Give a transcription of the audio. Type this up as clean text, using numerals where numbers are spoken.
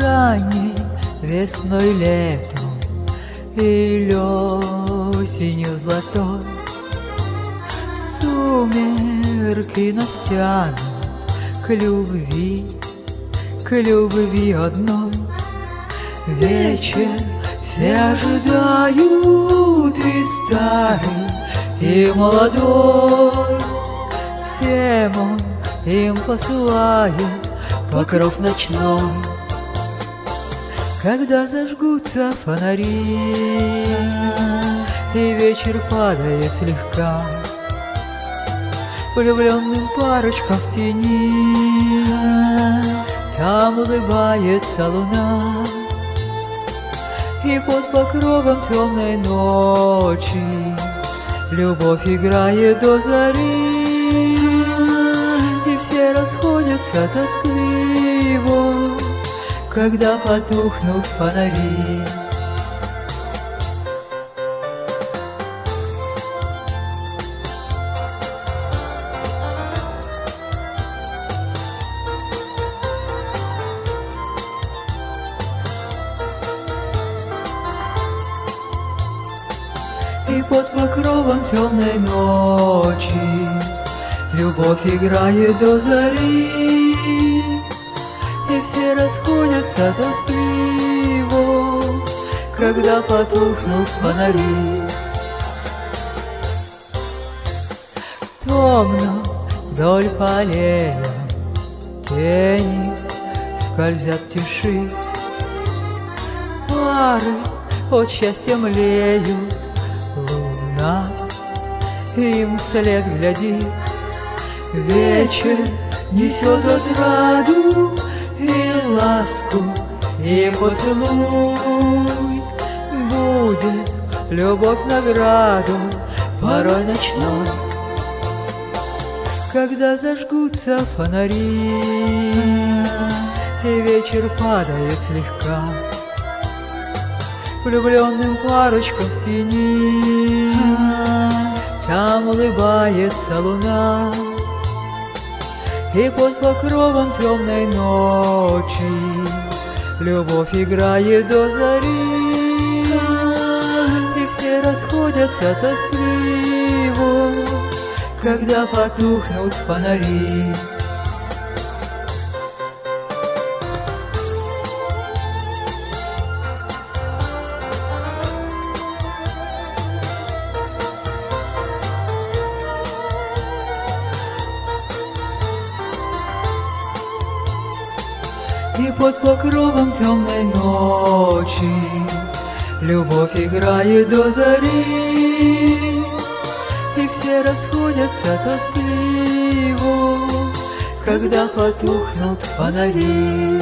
ранней весной, летом или осенью золотой. Сумерки настянут к любви одной. Вечер все ожидают, и старый, и молодой. Всем он им посылает покров ночной. Когда зажгутся фонари, и вечер падает слегка, влюбленным парочкам в тени там улыбается луна. И под покровом темной ночи любовь играет до зари, и все расходятся тоскливо, когда потухнут фонари. И под покровом темной ночи любовь играет до зари, и все расходятся тоскливо, когда потухнут фонари. Томно вдоль полей тени скользят в тиши, пары от счастья млеют, луна им вслед глядит. Вечер несет отраду и ласку, и поцелуй. Будет любовь награду порой ночной. Когда зажгутся фонари, и вечер падает слегка, влюбленным парочкам в тени там улыбается луна. И под покровом темной ночи любовь играет до зари, и все расходятся тоскливо, когда потухнут фонари. И под покровом темной ночи любовь играет до зари, и все расходятся тоскливо, когда потухнут фонари.